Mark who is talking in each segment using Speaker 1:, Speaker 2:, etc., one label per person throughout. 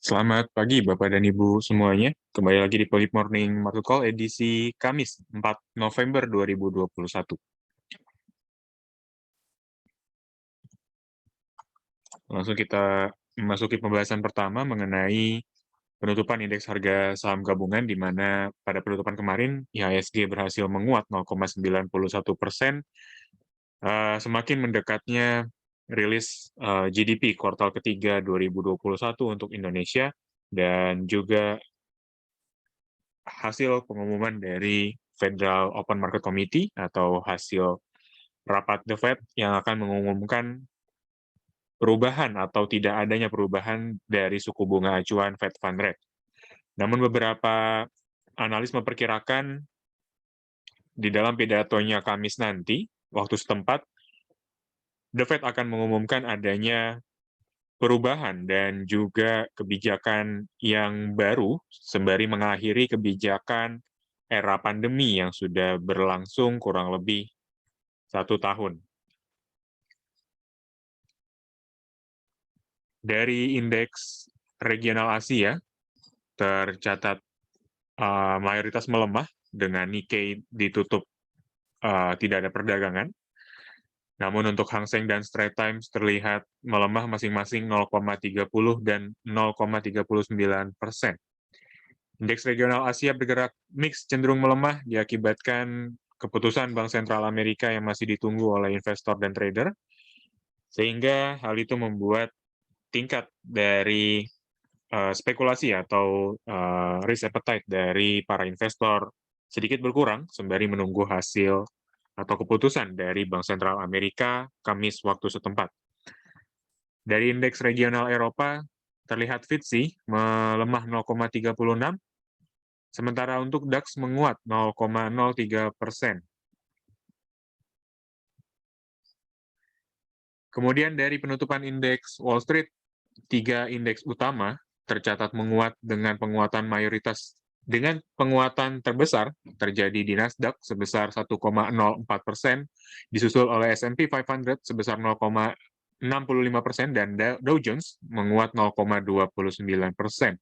Speaker 1: Selamat pagi Bapak dan Ibu semuanya. Kembali lagi di Polit Morning Market Call edisi Kamis 4 November 2021. Langsung kita memasuki pembahasan pertama mengenai penutupan indeks harga saham gabungan di mana pada penutupan kemarin IHSG berhasil menguat 0,91%, semakin mendekatnya rilis GDP kuartal ketiga 2021 untuk Indonesia dan juga hasil pengumuman dari Federal Open Market Committee atau hasil rapat The Fed yang akan mengumumkan perubahan atau tidak adanya perubahan dari suku bunga acuan Fed Fund Rate. Namun beberapa analis memperkirakan di dalam pidatonya Kamis nanti, waktu setempat, The Fed akan mengumumkan adanya perubahan dan juga kebijakan yang baru sembari mengakhiri kebijakan era pandemi yang sudah berlangsung kurang lebih 1 tahun. Dari indeks regional Asia, tercatat mayoritas melemah dengan Nikkei ditutup tidak ada perdagangan. Namun untuk Hang Seng dan Straits Times terlihat melemah masing-masing 0,30 dan 0,39%. Indeks regional Asia bergerak mix cenderung melemah diakibatkan keputusan Bank Sentral Amerika yang masih ditunggu oleh investor dan trader, sehingga hal itu membuat tingkat dari spekulasi atau risk appetite dari para investor sedikit berkurang sembari menunggu hasil atau keputusan dari Bank Sentral Amerika Kamis waktu setempat. Dari indeks regional Eropa, terlihat FTSE melemah 0,36, sementara untuk DAX menguat 0,03%. Kemudian dari penutupan indeks Wall Street, 3 indeks utama tercatat menguat dengan penguatan mayoritas. Dengan penguatan terbesar terjadi di Nasdaq sebesar 1,04%, disusul oleh S&P 500 sebesar 0,65% dan Dow Jones menguat 0,29%.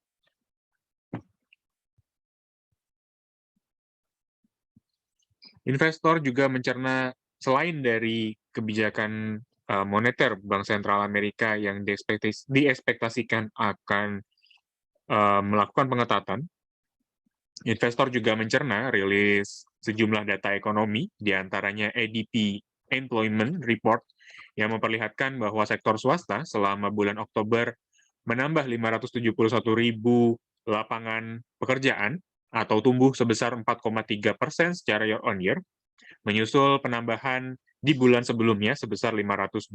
Speaker 1: Investor juga mencerna selain dari kebijakan moneter Bank Sentral Amerika yang diekspektasikan akan melakukan pengetatan, investor juga mencerna rilis sejumlah data ekonomi, diantaranya ADP Employment Report, yang memperlihatkan bahwa sektor swasta selama bulan Oktober menambah 571.000 lapangan pekerjaan atau tumbuh sebesar 4,3% secara year on year, menyusul penambahan di bulan sebelumnya sebesar 523.000.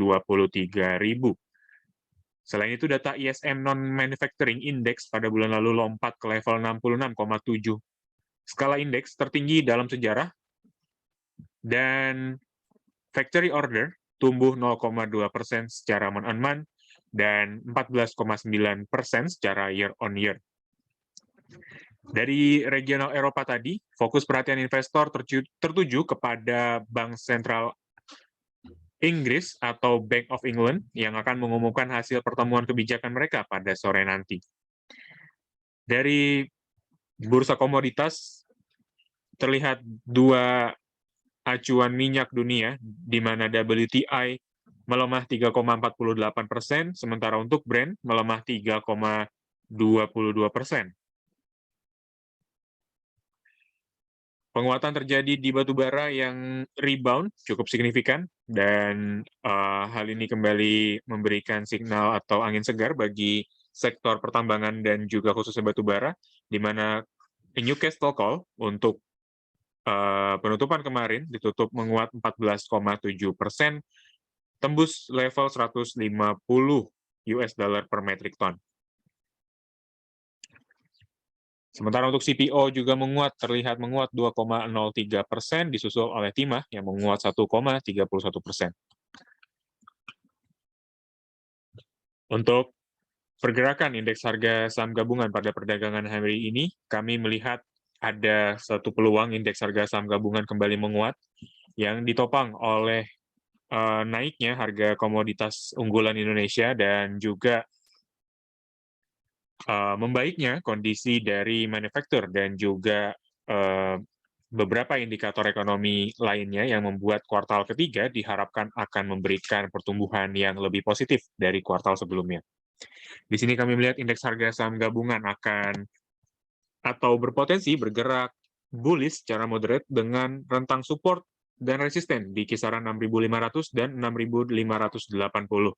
Speaker 1: Selain itu, data ISM Non-Manufacturing Index pada bulan lalu lompat ke level 66,7. Skala indeks tertinggi dalam sejarah, dan factory order tumbuh 0,2% secara month-on-month dan 14,9% secara year on year. Dari regional Eropa tadi, fokus perhatian investor tertuju kepada Bank Sentral Inggris atau Bank of England yang akan mengumumkan hasil pertemuan kebijakan mereka pada sore nanti. Dari bursa komoditas, terlihat 2 acuan minyak dunia, di mana WTI melemah 3,48%, sementara untuk Brent melemah 3,22%. Penguatan terjadi di batubara yang rebound cukup signifikan, dan hal ini kembali memberikan signal atau angin segar bagi sektor pertambangan dan juga khususnya batubara, di mana Newcastle Coal untuk penutupan kemarin ditutup menguat 14,7%, tembus level 150 US dollar per metric ton. Sementara untuk CPO juga menguat, terlihat menguat 2,03%, disusul oleh timah yang menguat 1,31%. Untuk pergerakan indeks harga saham gabungan pada perdagangan hari ini, kami melihat ada satu peluang indeks harga saham gabungan kembali menguat, yang ditopang oleh naiknya harga komoditas unggulan Indonesia dan juga membaiknya kondisi dari manufaktur dan juga beberapa indikator ekonomi lainnya yang membuat kuartal ketiga diharapkan akan memberikan pertumbuhan yang lebih positif dari kuartal sebelumnya. Di sini kami melihat indeks harga saham gabungan akan atau berpotensi bergerak bullish secara moderate dengan rentang support dan resisten di kisaran 6.500 dan 6.580.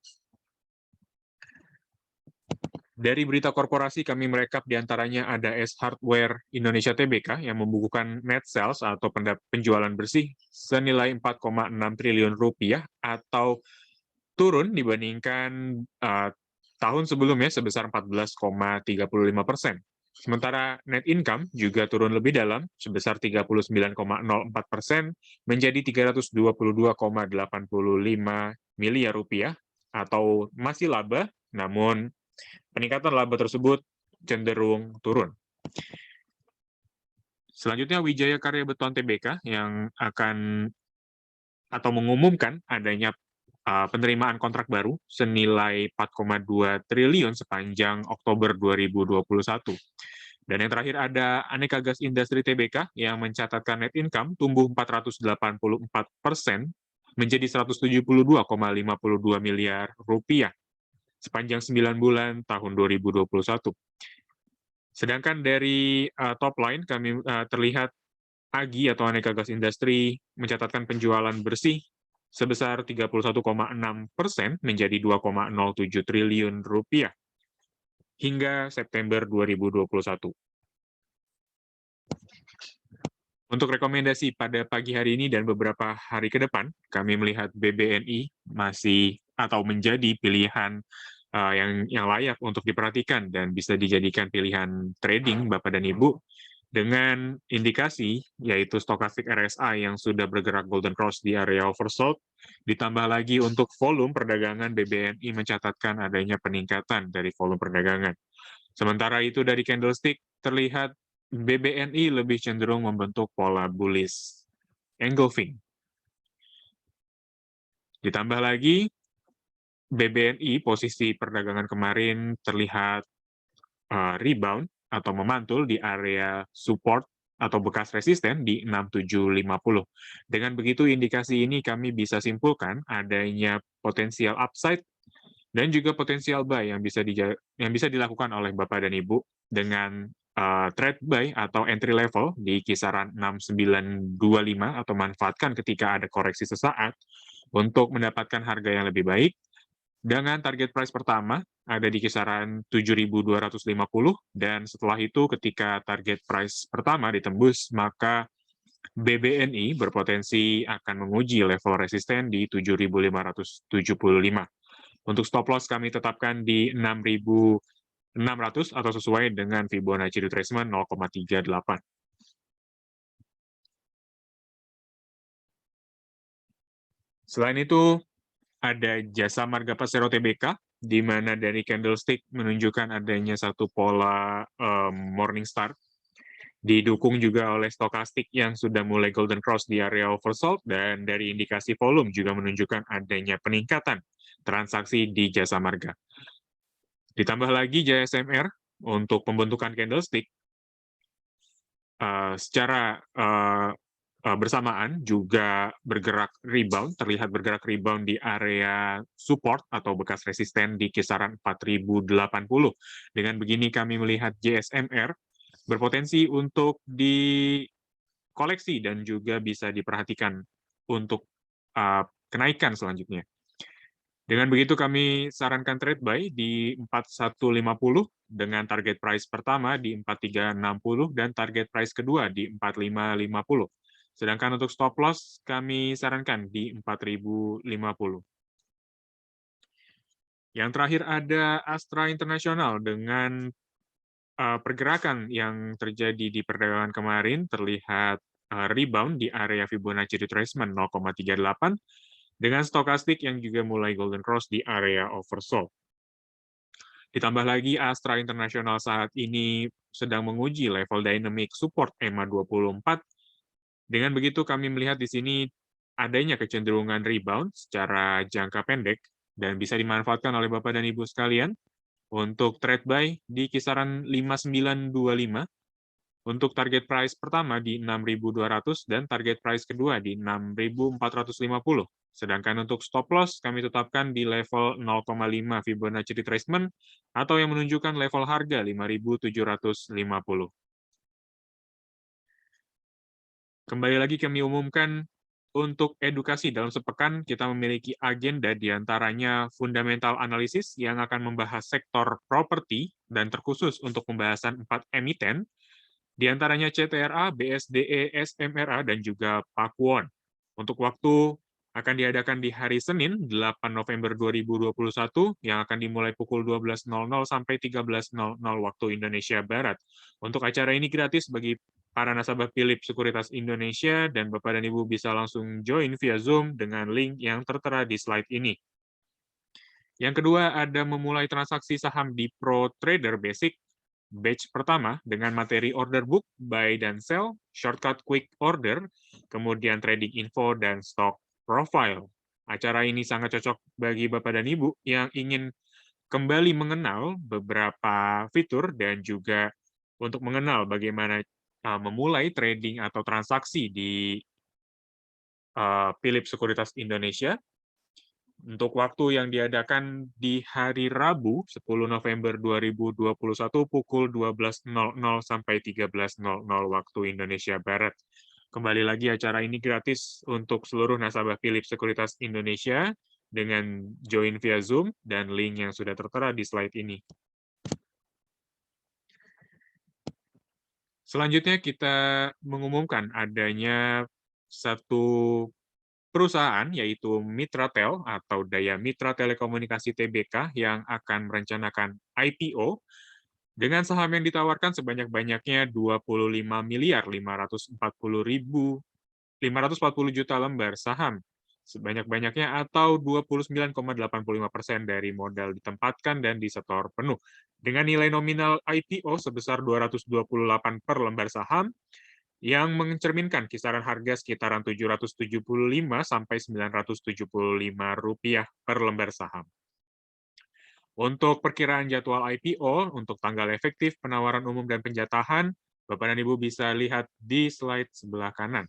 Speaker 1: Dari berita korporasi kami merekap diantaranya ada S Hardware Indonesia Tbk yang membukukan net sales atau penjualan bersih senilai 4,6 triliun rupiah atau turun dibandingkan tahun sebelumnya sebesar 14,35%. Sementara net income juga turun lebih dalam sebesar 39,04% menjadi 322,85 miliar rupiah atau masih laba, namun peningkatan laba tersebut cenderung turun. Selanjutnya Wijaya Karya Beton Tbk yang akan atau mengumumkan adanya penerimaan kontrak baru senilai 4,2 triliun sepanjang Oktober 2021. Dan yang terakhir ada Aneka Gas Industri Tbk yang mencatatkan net income tumbuh 484% menjadi 172,52 miliar rupiah sepanjang 9 bulan tahun 2021. Sedangkan dari top line kami terlihat AGI atau Aneka Gas Industri mencatatkan penjualan bersih sebesar 31,6% menjadi 2,07 triliun rupiah hingga September 2021. Untuk rekomendasi pada pagi hari ini dan beberapa hari ke depan, kami melihat BBNI masih atau menjadi pilihan yang layak untuk diperhatikan dan bisa dijadikan pilihan trading Bapak dan Ibu dengan indikasi yaitu stokastik RSI yang sudah bergerak golden cross di area oversold, ditambah lagi untuk volume perdagangan BBNI mencatatkan adanya peningkatan dari volume perdagangan. Sementara itu dari candlestick terlihat BBNI lebih cenderung membentuk pola bullish engulfing. Ditambah lagi BBNI posisi perdagangan kemarin terlihat rebound atau memantul di area support atau bekas resisten di 6750. Dengan begitu indikasi ini kami bisa simpulkan adanya potensial upside dan juga potensial buy yang bisa dilakukan oleh Bapak dan Ibu dengan trade buy atau entry level di kisaran 6925 atau manfaatkan ketika ada koreksi sesaat untuk mendapatkan harga yang lebih baik dengan target price pertama ada di kisaran 7.250 dan setelah itu ketika target price pertama ditembus maka BBNI berpotensi akan menguji level resisten di 7.575. Untuk stop loss kami tetapkan di 6.600 atau sesuai dengan Fibonacci retracement 0,38. Selain itu, ada Jasa Marga Persero Tbk, di mana dari candlestick menunjukkan adanya satu pola morning star, didukung juga oleh stokastik yang sudah mulai golden cross di area oversold, dan dari indikasi volume juga menunjukkan adanya peningkatan transaksi di Jasa Marga. Ditambah lagi JSMR untuk pembentukan candlestick secara bersamaan juga terlihat bergerak rebound di area support atau bekas resisten di kisaran 4.080. Dengan begini kami melihat JSMR berpotensi untuk dikoleksi dan juga bisa diperhatikan untuk kenaikan selanjutnya. Dengan begitu kami sarankan trade buy di 4150 dengan target price pertama di 4360 dan target price kedua di 4550. Sedangkan untuk stop loss kami sarankan di 4050. Yang terakhir ada Astra International dengan pergerakan yang terjadi di perdagangan kemarin terlihat rebound di area Fibonacci retracement 0,38 dengan stokastik yang juga mulai golden cross di area oversold. Ditambah lagi Astra International saat ini sedang menguji level dynamic support EMA 24. Dengan begitu kami melihat di sini adanya kecenderungan rebound secara jangka pendek dan bisa dimanfaatkan oleh Bapak dan Ibu sekalian Untuk trade buy di kisaran 5925, untuk target price pertama di 6.200 dan target price kedua di 6.450. Sedangkan untuk stop loss kami tetapkan di level 0,5 Fibonacci retracement atau yang menunjukkan level harga 5.750. Kembali lagi kami umumkan, untuk edukasi dalam sepekan kita memiliki agenda diantaranya fundamental analysis yang akan membahas sektor properti dan terkhusus untuk pembahasan 4 emiten, diantaranya CTRA, BSDE, SMRA, dan juga Pakuwon. Untuk waktu akan diadakan di hari Senin, 8 November 2021, yang akan dimulai pukul 12.00 sampai 13.00 waktu Indonesia Barat. Untuk acara ini gratis bagi para nasabah Philip Sekuritas Indonesia, dan Bapak dan Ibu bisa langsung join via Zoom dengan link yang tertera di slide ini. Yang kedua, ada memulai transaksi saham di Pro Trader Basic, batch pertama dengan materi order book, buy dan sell, shortcut quick order, kemudian trading info, dan stock profile. Acara ini sangat cocok bagi Bapak dan Ibu yang ingin kembali mengenal beberapa fitur dan juga untuk mengenal bagaimana memulai trading atau transaksi di Philip Sekuritas Indonesia. Untuk waktu yang diadakan di hari Rabu, 10 November 2021, pukul 12.00 sampai 13.00 waktu Indonesia Barat. Kembali lagi, acara ini gratis untuk seluruh nasabah Philip Sekuritas Indonesia dengan join via Zoom dan link yang sudah tertera di slide ini. Selanjutnya kita mengumumkan adanya satu perusahaan, yaitu Mitratel atau Daya Mitra Telekomunikasi Tbk, yang akan merencanakan IPO dengan saham yang ditawarkan sebanyak-banyaknya 25.540 juta lembar saham sebanyak-banyaknya, atau 29,85% dari modal ditempatkan dan disetor penuh. Dengan nilai nominal IPO sebesar 228 per lembar saham, yang mencerminkan kisaran harga sekitaran 775 sampai 975 rupiah per lembar saham. Untuk perkiraan jadwal IPO untuk tanggal efektif, penawaran umum dan penjatahan, Bapak dan Ibu bisa lihat di slide sebelah kanan.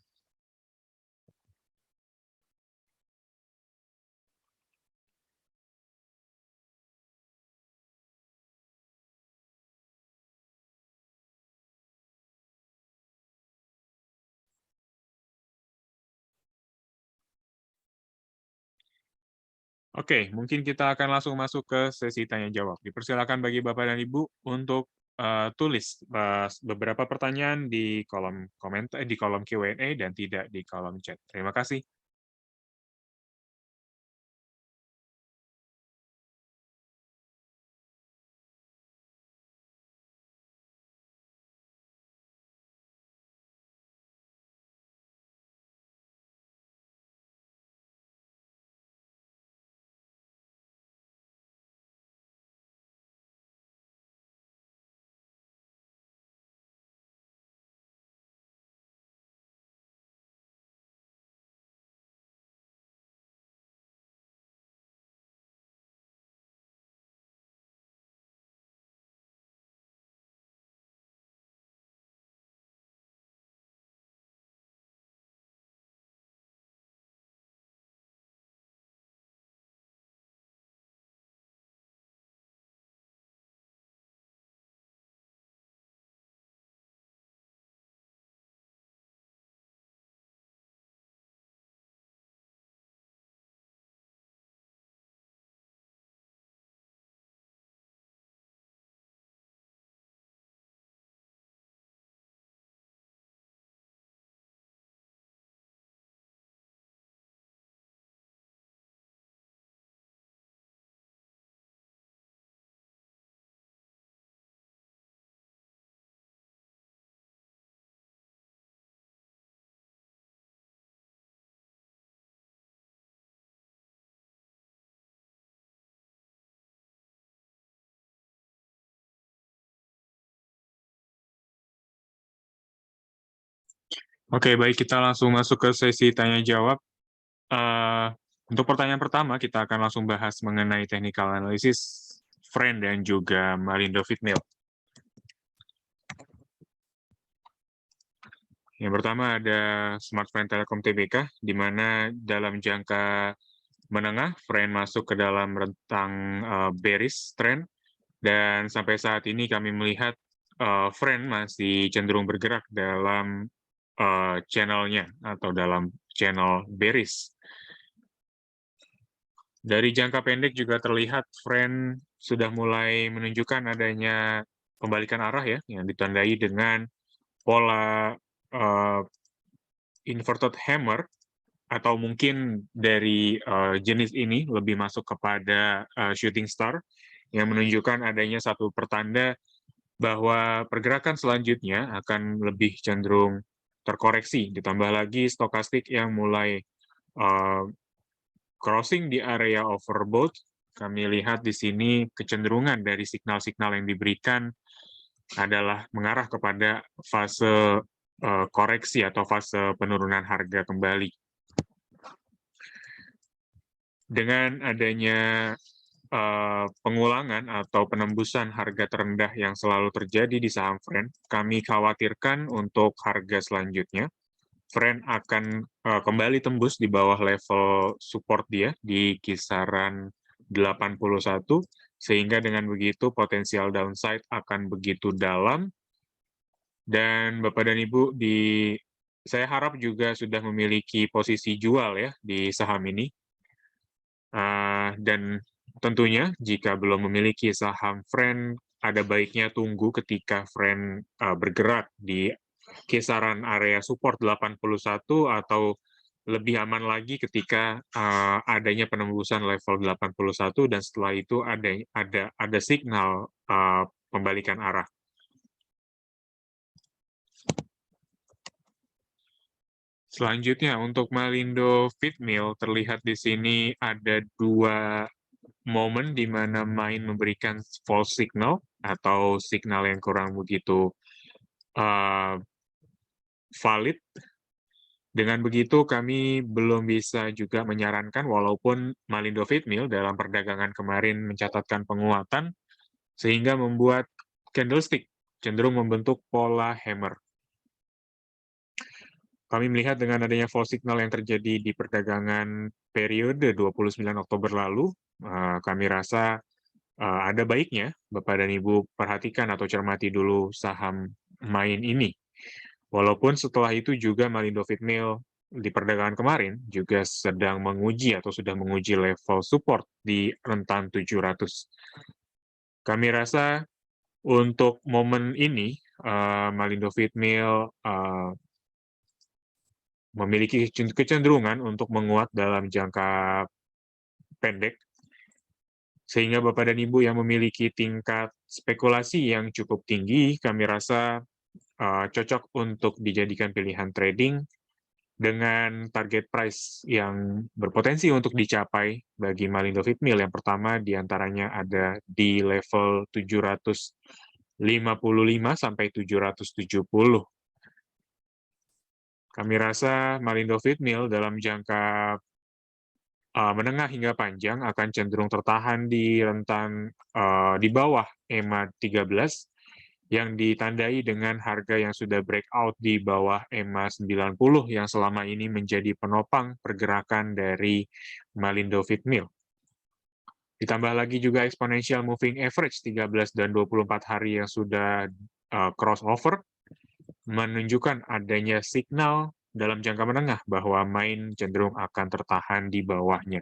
Speaker 1: Oke, mungkin kita akan langsung masuk ke sesi tanya-jawab. Dipersilakan bagi Bapak dan Ibu untuk tulis beberapa pertanyaan di kolom komentar, di kolom Q&A, dan tidak di kolom chat. Terima kasih. Oke, baik, kita langsung masuk ke sesi tanya-jawab. Untuk pertanyaan pertama, kita akan langsung bahas mengenai technical analysis Friend dan juga Malindo Feedmill. Yang pertama ada Smartfren Telekom Tbk, di mana dalam jangka menengah, Friend masuk ke dalam rentang bearish trend, dan sampai saat ini kami melihat Friend masih cenderung bergerak dalam channelnya atau dalam channel bearish. Dari jangka pendek juga terlihat Friend sudah mulai menunjukkan adanya pembalikan arah ya, yang ditandai dengan pola inverted hammer, atau mungkin dari jenis ini lebih masuk kepada shooting star, yang menunjukkan adanya satu pertanda bahwa pergerakan selanjutnya akan lebih cenderung terkoreksi, ditambah lagi stokastik yang mulai crossing di area overbought. Kami lihat di sini kecenderungan dari signal-signal yang diberikan adalah mengarah kepada fase koreksi atau fase penurunan harga kembali. Dengan adanya pengulangan atau penembusan harga terendah yang selalu terjadi di saham Friend, kami khawatirkan untuk harga selanjutnya, Friend akan kembali tembus di bawah level support dia di kisaran 81, sehingga dengan begitu potensial downside akan begitu dalam. Dan Bapak dan Ibu, saya harap juga sudah memiliki posisi jual ya di saham ini. Dan tentunya jika belum memiliki saham Friend, ada baiknya tunggu ketika Friend bergerak di kisaran area support 81, atau lebih aman lagi ketika adanya penembusan level 81 dan setelah itu ada signal pembalikan arah. Selanjutnya untuk Malindo Feedmill, terlihat di sini ada dua momen di mana main memberikan false signal atau signal yang kurang begitu valid. Dengan begitu kami belum bisa juga menyarankan, walaupun Malindo Feedmill dalam perdagangan kemarin mencatatkan penguatan sehingga membuat candlestick cenderung membentuk pola hammer. Kami melihat dengan adanya false signal yang terjadi di perdagangan periode 29 Oktober lalu, kami rasa ada baiknya Bapak dan Ibu perhatikan atau cermati dulu saham main ini. Walaupun setelah itu juga Malindo Feedmill di perdagangan kemarin juga sedang menguji atau sudah menguji level support di rentan 700. Kami rasa untuk momen ini, Malindo Feedmill memiliki kecenderungan untuk menguat dalam jangka pendek, sehingga Bapak dan Ibu yang memiliki tingkat spekulasi yang cukup tinggi, kami rasa cocok untuk dijadikan pilihan trading dengan target price yang berpotensi untuk dicapai bagi Malindo Feedmill. Yang pertama diantaranya ada di level 755 sampai 770. Kami rasa Malindo Feedmill dalam jangka menengah hingga panjang akan cenderung tertahan di rentan di bawah EMA 13, yang ditandai dengan harga yang sudah breakout di bawah EMA 90 yang selama ini menjadi penopang pergerakan dari Malindo Feedmill. Ditambah lagi juga exponential moving average 13 dan 24 hari yang sudah crossover, menunjukkan adanya signal dalam jangka menengah bahwa main cenderung akan tertahan di bawahnya.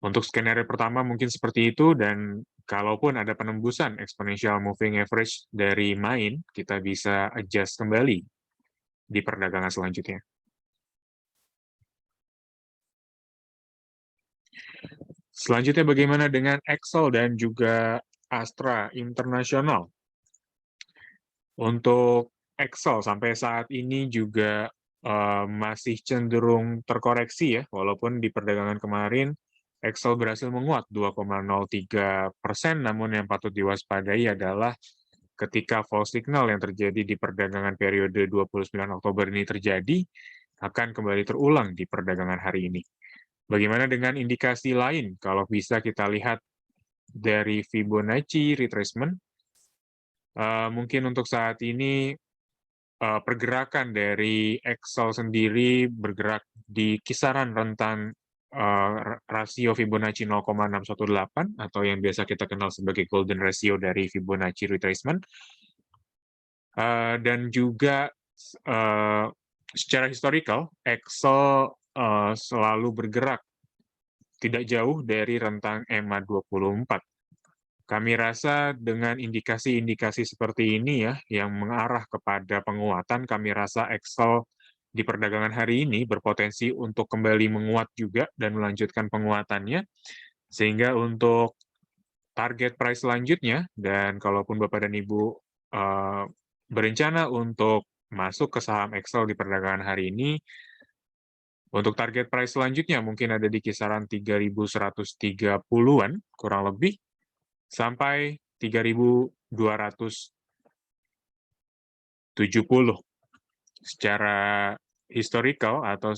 Speaker 1: Untuk skenario pertama mungkin seperti itu, dan kalaupun ada penembusan exponential moving average dari main, kita bisa adjust kembali di perdagangan selanjutnya. Selanjutnya bagaimana dengan Excel dan juga Astra International? Untuk Excel sampai saat ini juga masih cenderung terkoreksi ya, walaupun di perdagangan kemarin Excel berhasil menguat 2,03%, namun yang patut diwaspadai adalah ketika false signal yang terjadi di perdagangan periode 29 Oktober ini terjadi, akan kembali terulang di perdagangan hari ini. Bagaimana dengan indikasi lain? Kalau bisa kita lihat dari Fibonacci retracement. Mungkin untuk saat ini pergerakan dari Excel sendiri bergerak di kisaran rentan rasio Fibonacci 0,618 atau yang biasa kita kenal sebagai golden ratio dari Fibonacci retracement. Dan juga secara historical, Excel selalu bergerak tidak jauh dari rentang EMA 24. Kami rasa dengan indikasi-indikasi seperti ini ya, yang mengarah kepada penguatan, kami rasa Excel di perdagangan hari ini berpotensi untuk kembali menguat juga dan melanjutkan penguatannya, sehingga untuk target price selanjutnya, dan kalaupun Bapak dan Ibu berencana untuk masuk ke saham Excel di perdagangan hari ini, untuk target price selanjutnya mungkin ada di kisaran 3.130-an, kurang lebih, sampai 3.270. Secara historical atau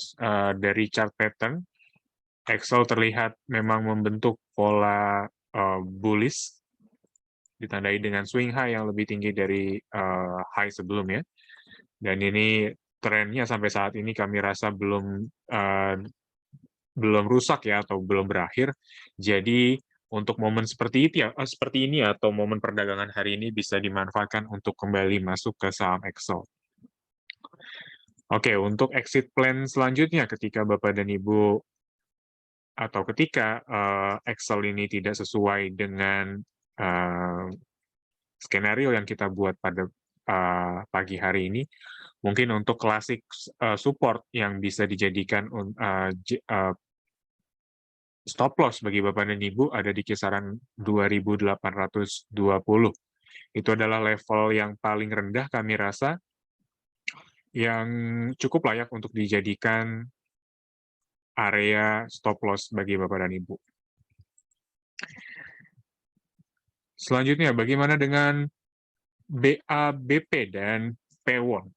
Speaker 1: dari chart pattern, Excel terlihat memang membentuk pola bullish, ditandai dengan swing high yang lebih tinggi dari high sebelumnya. Dan ini trennya sampai saat ini kami rasa belum rusak ya, atau belum berakhir. Jadi untuk momen seperti ini atau momen perdagangan hari ini bisa dimanfaatkan untuk kembali masuk ke saham Excel. Oke, untuk exit plan selanjutnya ketika Bapak dan Ibu atau ketika Excel ini tidak sesuai dengan skenario yang kita buat pada pagi hari ini, mungkin untuk klasik support yang bisa dijadikan stop loss bagi Bapak dan Ibu ada di kisaran 2.820. Itu adalah level yang paling rendah kami rasa, yang cukup layak untuk dijadikan area stop loss bagi Bapak dan Ibu. Selanjutnya, bagaimana dengan BABP dan PWON?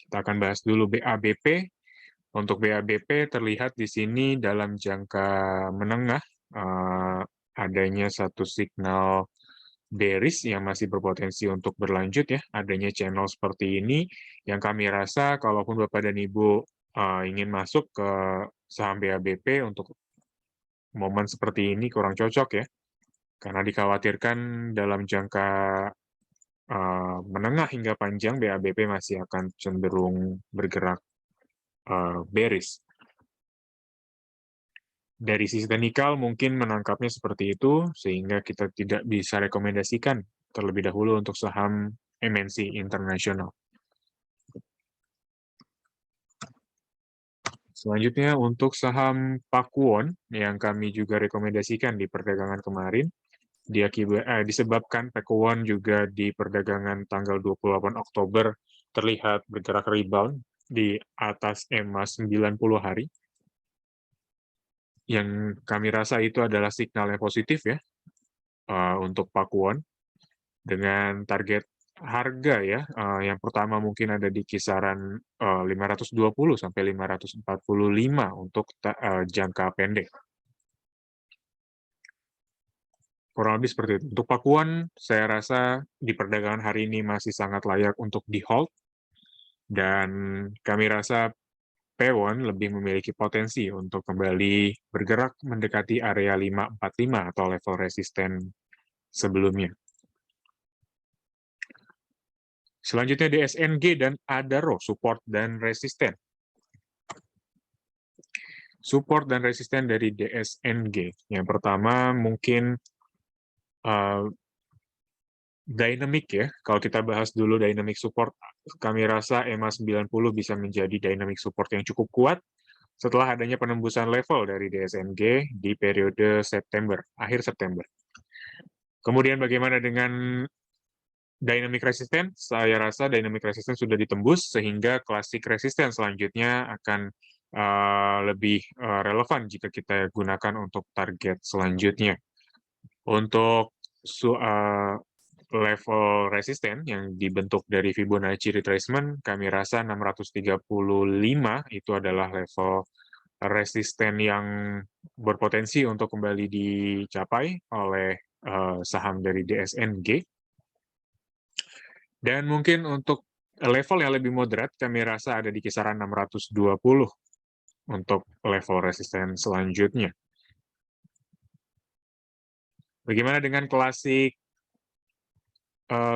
Speaker 1: Kita akan bahas dulu BABP. Untuk BABP terlihat di sini dalam jangka menengah adanya satu signal bearish yang masih berpotensi untuk berlanjut ya. Adanya channel seperti ini yang kami rasa kalaupun Bapak dan Ibu ingin masuk ke saham BABP untuk momen seperti ini kurang cocok ya. Karena dikhawatirkan dalam jangka menengah hingga panjang BABP masih akan cenderung bergerak bearish. Dari sisi teknikal mungkin menangkapnya seperti itu, sehingga kita tidak bisa rekomendasikan terlebih dahulu untuk saham MNC internasional. Selanjutnya untuk saham Pakuwon yang kami juga rekomendasikan di perdagangan kemarin, disebabkan Pakuwon juga di perdagangan tanggal 28 Oktober terlihat bergerak rebound di atas EMA 90 hari. Yang kami rasa itu adalah signal yang positif ya untuk Pakuwon, dengan target harga ya yang pertama mungkin ada di kisaran 520 sampai 545 untuk jangka pendek. Kurang lebih seperti itu. Untuk Pakuwon, saya rasa di perdagangan hari ini masih sangat layak untuk di-hold, dan kami rasa PWON lebih memiliki potensi untuk kembali bergerak mendekati area 545 atau level resisten sebelumnya. Selanjutnya DSNG dan Adaro, support dan resisten. Support dan resisten dari DSNG. Yang pertama mungkin dynamic ya. Kalau kita bahas dulu dynamic support, kami rasa EMA 90 bisa menjadi dynamic support yang cukup kuat setelah adanya penembusan level dari DSNG di periode September, akhir September. Kemudian bagaimana dengan dynamic resistance? Saya rasa dynamic resistance sudah ditembus, sehingga classic resistance selanjutnya akan lebih relevan jika kita gunakan untuk target selanjutnya. Untuk level resisten yang dibentuk dari Fibonacci retracement, kami rasa 635 itu adalah level resisten yang berpotensi untuk kembali dicapai oleh saham dari DSNG. Dan mungkin untuk level yang lebih moderat, kami rasa ada di kisaran 620 untuk level resisten selanjutnya. Bagaimana dengan klasik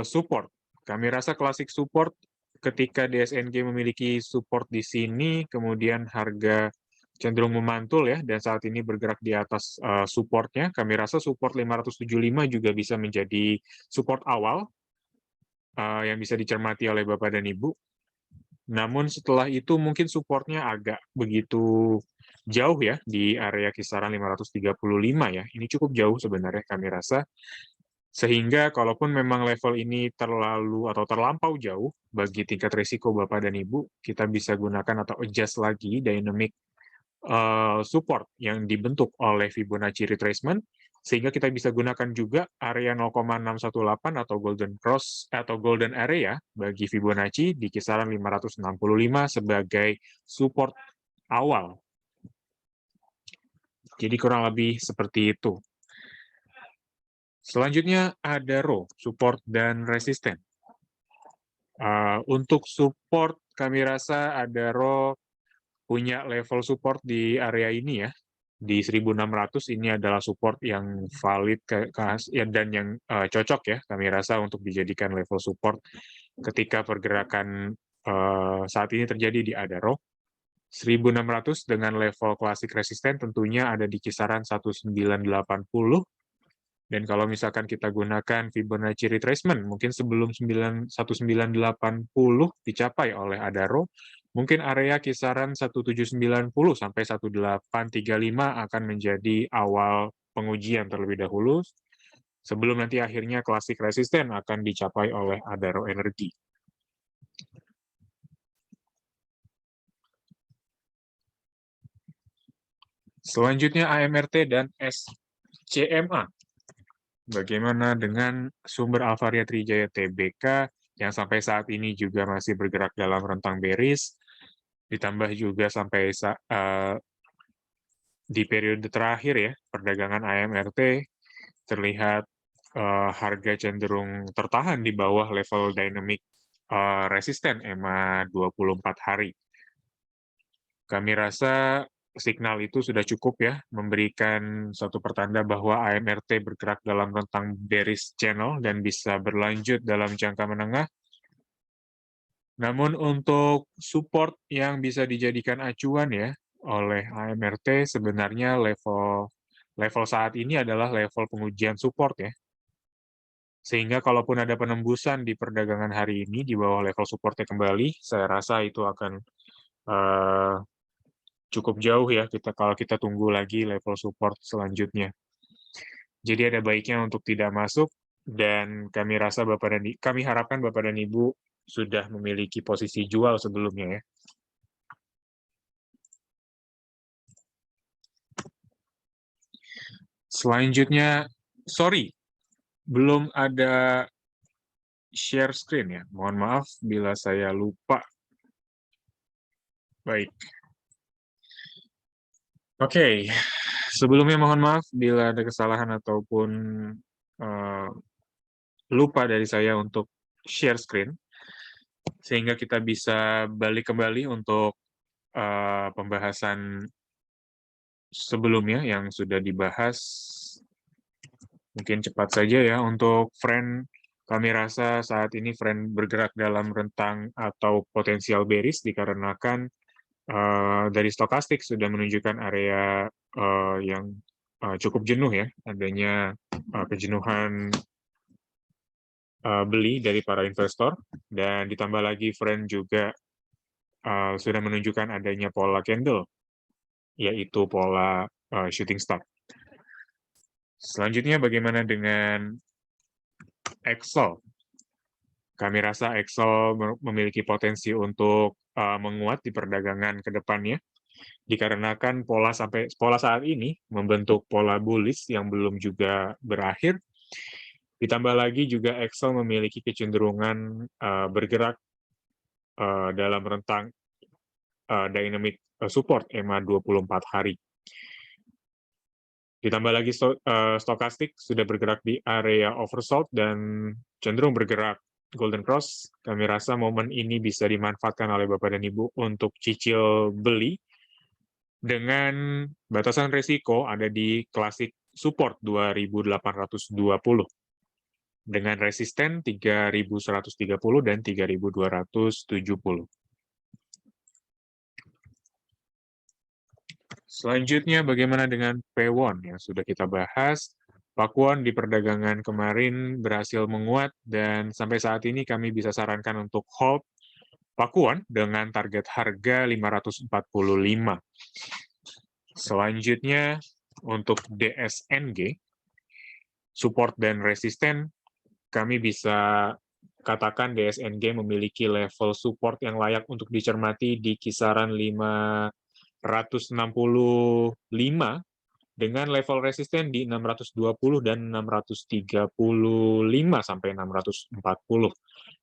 Speaker 1: support? Kami rasa klasik support ketika DSNG memiliki support di sini, kemudian harga cenderung memantul ya, dan saat ini bergerak di atas supportnya. Kami rasa support 575 juga bisa menjadi support awal yang bisa dicermati oleh Bapak dan Ibu. Namun setelah itu mungkin supportnya agak begitu jauh ya, di area kisaran 535 ya. Ini cukup jauh sebenarnya kami rasa. Sehingga kalaupun memang level ini terlalu atau terlampau jauh bagi tingkat risiko Bapak dan Ibu, kita bisa gunakan atau adjust lagi dynamic support yang dibentuk oleh Fibonacci retracement, sehingga kita bisa gunakan juga area 0,618 atau golden cross atau golden area bagi Fibonacci di kisaran 565 sebagai support awal. Jadi kurang lebih seperti itu. Selanjutnya ada row, support dan resisten. Untuk support, kami rasa ada row punya level support di area ini ya. Di 1600 ini adalah support yang valid dan yang cocok ya, kami rasa untuk dijadikan level support ketika pergerakan saat ini terjadi di Adaro. 1600 dengan level klasik resisten tentunya ada di kisaran 1980. Dan kalau misalkan kita gunakan Fibonacci retracement, mungkin sebelum 1980 dicapai oleh Adaro, mungkin area kisaran 1790 sampai 1835 akan menjadi awal pengujian terlebih dahulu, sebelum nanti akhirnya klasik resisten akan dicapai oleh Adaro Energy. Selanjutnya AMRT dan SCMA. Bagaimana dengan sumber Alvaria Trijaya Tbk yang sampai saat ini juga masih bergerak dalam rentang bearish, ditambah juga sampai di periode terakhir ya, perdagangan AMRT, terlihat harga cenderung tertahan di bawah level dynamic resisten EMA 24 hari. Kami rasa signal itu sudah cukup ya, memberikan suatu pertanda bahwa AMRT bergerak dalam rentang bearish channel dan bisa berlanjut dalam jangka menengah. Namun untuk support yang bisa dijadikan acuan ya oleh AMRT, sebenarnya level saat ini adalah level pengujian support ya. Sehingga kalaupun ada penembusan di perdagangan hari ini di bawah level supportnya kembali, saya rasa itu akan cukup jauh ya kalau kita tunggu lagi level support selanjutnya. Jadi ada baiknya untuk tidak masuk, dan kami harapkan Bapak dan Ibu sudah memiliki posisi jual sebelumnya ya. Selanjutnya, sorry, belum ada share screen ya. Mohon maaf bila saya lupa. Baik. Oke, sebelumnya mohon maaf bila ada kesalahan ataupun lupa dari saya untuk share screen, sehingga kita bisa balik kembali untuk pembahasan sebelumnya yang sudah dibahas. Mungkin cepat saja ya, untuk friend, kami rasa saat ini friend bergerak dalam rentang atau potensial bearish dikarenakan dari stokastik sudah menunjukkan area yang cukup jenuh ya, adanya kejenuhan beli dari para investor, dan ditambah lagi friend juga sudah menunjukkan adanya pola candle, yaitu pola shooting star. Selanjutnya bagaimana dengan Excel? Kami rasa Excel memiliki potensi untuk menguat di perdagangan ke depannya, dikarenakan pola saat ini membentuk pola bullish yang belum juga berakhir. Ditambah lagi juga Excel memiliki kecenderungan bergerak dalam rentang dynamic support EMA 24 hari. Ditambah lagi stokastik sudah bergerak di area oversold dan cenderung bergerak golden cross. Kami rasa momen ini bisa dimanfaatkan oleh Bapak dan Ibu untuk cicil beli dengan batasan risiko ada di klasik support 2820 dengan resisten 3130 dan 3270. Selanjutnya, bagaimana dengan P1 yang sudah kita bahas? Pakuan di perdagangan kemarin berhasil menguat dan sampai saat ini kami bisa sarankan untuk hold Pakuan dengan target harga 545. Selanjutnya, untuk DSNG, support dan resisten, kami bisa katakan DSNG memiliki level support yang layak untuk dicermati di kisaran 565 dengan level resisten di 620 dan 635 sampai 640.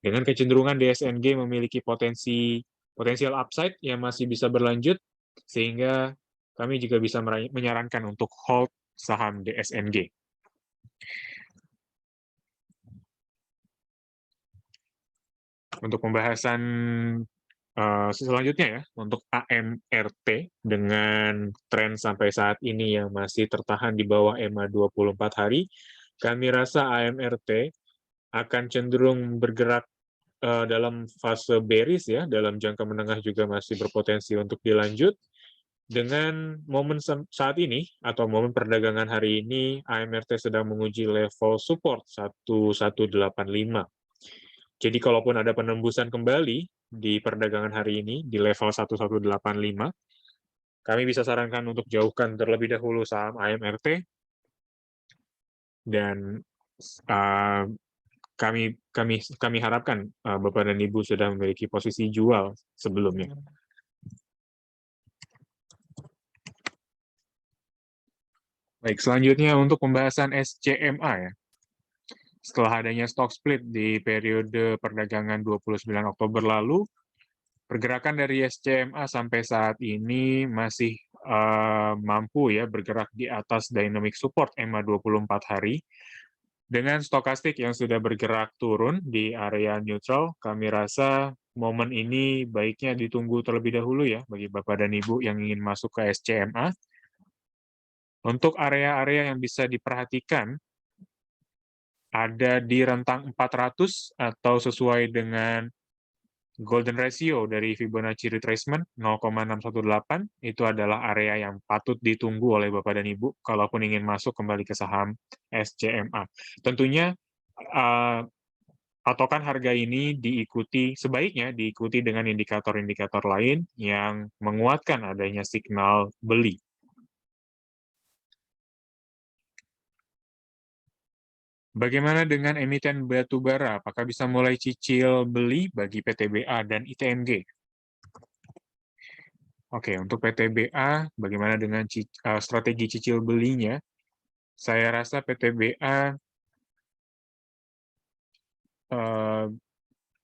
Speaker 1: Dengan kecenderungan DSNG memiliki potensial upside yang masih bisa berlanjut, sehingga kami juga bisa menyarankan untuk hold saham DSNG. Untuk pembahasan selanjutnya ya, untuk AMRT dengan tren sampai saat ini yang masih tertahan di bawah EMA 24 hari, kami rasa AMRT akan cenderung bergerak dalam fase bearish ya, dalam jangka menengah juga masih berpotensi untuk dilanjut. Dengan momen saat ini, atau momen perdagangan hari ini, AMRT sedang menguji level support 1185. Jadi kalaupun ada penembusan kembali di perdagangan hari ini di level 1185, kami bisa sarankan untuk jauhkan terlebih dahulu saham AMRT dan kami harapkan Bapak dan Ibu sudah memiliki posisi jual sebelumnya. Baik, selanjutnya untuk pembahasan SCMA ya. Setelah adanya stock split di periode perdagangan 29 Oktober lalu, pergerakan dari SCMA sampai saat ini masih mampu ya bergerak di atas dynamic support EMA 24 hari. Dengan stokastik yang sudah bergerak turun di area neutral, kami rasa momen ini baiknya ditunggu terlebih dahulu ya bagi Bapak dan Ibu yang ingin masuk ke SCMA. Untuk area-area yang bisa diperhatikan, ada di rentang 400 atau sesuai dengan golden ratio dari Fibonacci retracement 0,618, itu adalah area yang patut ditunggu oleh Bapak dan Ibu kalaupun ingin masuk kembali ke saham SCMA. Tentunya patokan harga ini sebaiknya diikuti dengan indikator-indikator lain yang menguatkan adanya signal beli. Bagaimana dengan emiten batu bara? Apakah bisa mulai cicil beli bagi PTBA dan ITMG? Oke, untuk PTBA, bagaimana dengan strategi cicil belinya? Saya rasa PTBA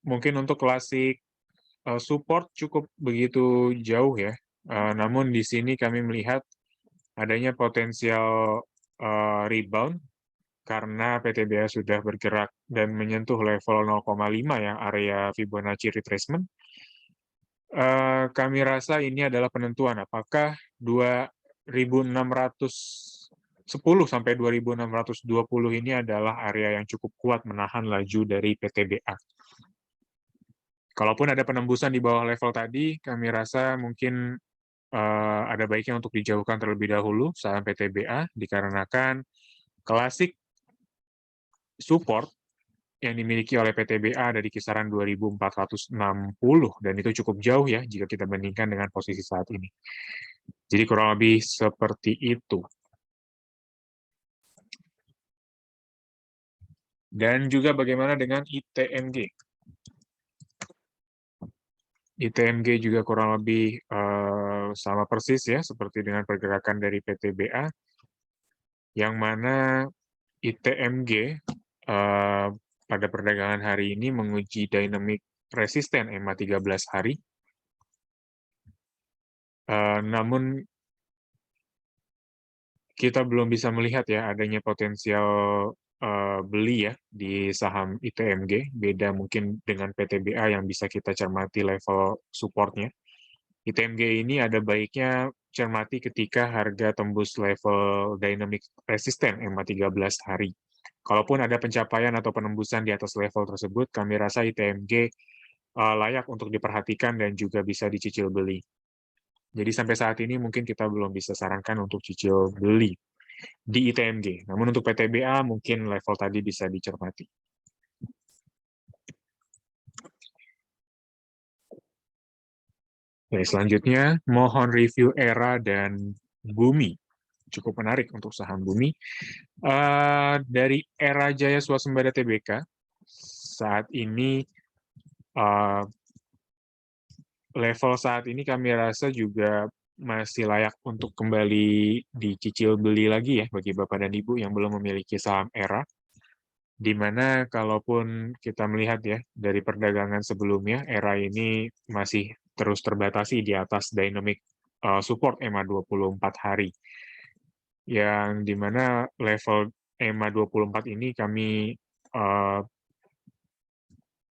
Speaker 1: mungkin untuk klasik support cukup begitu jauh ya. Namun di sini kami melihat adanya potensial rebound karena PTBA sudah bergerak dan menyentuh level 0,5 yang area Fibonacci retracement. Kami rasa ini adalah penentuan apakah 2610 sampai 2620 ini adalah area yang cukup kuat menahan laju dari PTBA. Kalaupun ada penembusan di bawah level tadi, kami rasa mungkin ada baiknya untuk dijauhkan terlebih dahulu saham PTBA dikarenakan klasik support yang dimiliki oleh PTBA ada di kisaran 2460 dan itu cukup jauh ya jika kita bandingkan dengan posisi saat ini. Jadi kurang lebih seperti itu. Dan juga bagaimana dengan ITMG? ITMG juga kurang lebih sama persis ya seperti dengan pergerakan dari PTBA, yang mana ITMG pada perdagangan hari ini menguji dynamic resisten EMA 13 hari. Namun kita belum bisa melihat ya adanya potensial beli ya di saham ITMG, beda mungkin dengan PTBA yang bisa kita cermati level supportnya. ITMG ini ada baiknya cermati ketika harga tembus level dynamic resistant EMA 13 hari. Kalaupun ada pencapaian atau penembusan di atas level tersebut, kami rasa ITMG layak untuk diperhatikan dan juga bisa dicicil beli. Jadi sampai saat ini mungkin kita belum bisa sarankan untuk cicil beli di ITMG. Namun untuk PTBA mungkin level tadi bisa dicermati. Oke, selanjutnya mohon review ERA dan Bumi. Cukup menarik untuk saham Bumi. Dari ERA Jaya Swasembada Tbk, saat ini level saat ini kami rasa juga masih layak untuk kembali dicicil beli lagi ya bagi Bapak dan Ibu yang belum memiliki saham ERA. Di mana kalaupun kita melihat ya dari perdagangan sebelumnya, ERA ini masih terus terbatasi di atas dynamic support EMA 24 hari. Yang di mana level EMA 24 ini kami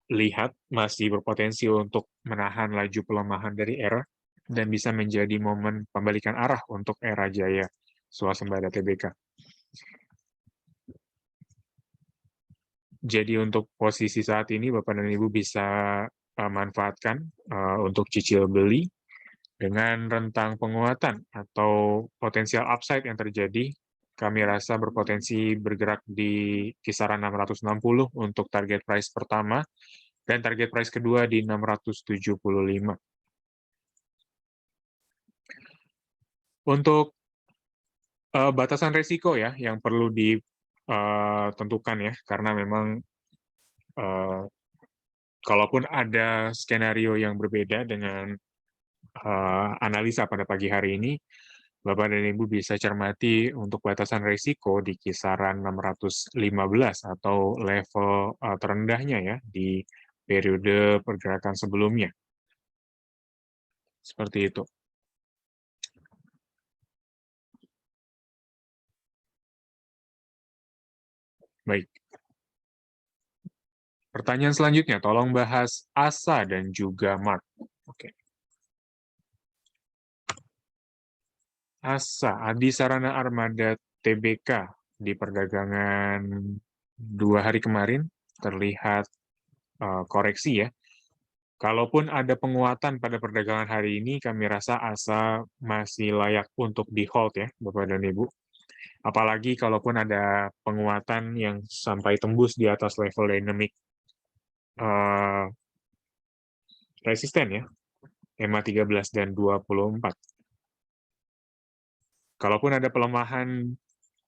Speaker 1: lihat masih berpotensi untuk menahan laju pelemahan dari ERA dan bisa menjadi momen pembalikan arah untuk ERA Jaya Swasembada Tbk. Jadi untuk posisi saat ini Bapak dan Ibu bisa manfaatkan untuk cicil beli dengan rentang penguatan atau potensial upside yang terjadi. Kami rasa berpotensi bergerak di kisaran 660 untuk target price pertama dan target price kedua di 675. Untuk batasan resiko ya yang perlu ditentukan ya, karena memang kalaupun ada skenario yang berbeda dengan analisa pada pagi hari ini, Bapak dan Ibu bisa cermati untuk batasan risiko di kisaran 615 atau level terendahnya ya di periode pergerakan sebelumnya. Seperti itu. Baik. Pertanyaan selanjutnya, tolong bahas ASA dan juga MARK. Oke. ASA, Adi Sarana Armada Tbk, di perdagangan 2 hari kemarin terlihat koreksi ya. Kalaupun ada penguatan pada perdagangan hari ini, kami rasa ASA masih layak untuk di-hold ya, Bapak dan Ibu. Apalagi kalaupun ada penguatan yang sampai tembus di atas level dynamic resisten ya, EMA 13 dan 24. Kalaupun ada pelemahan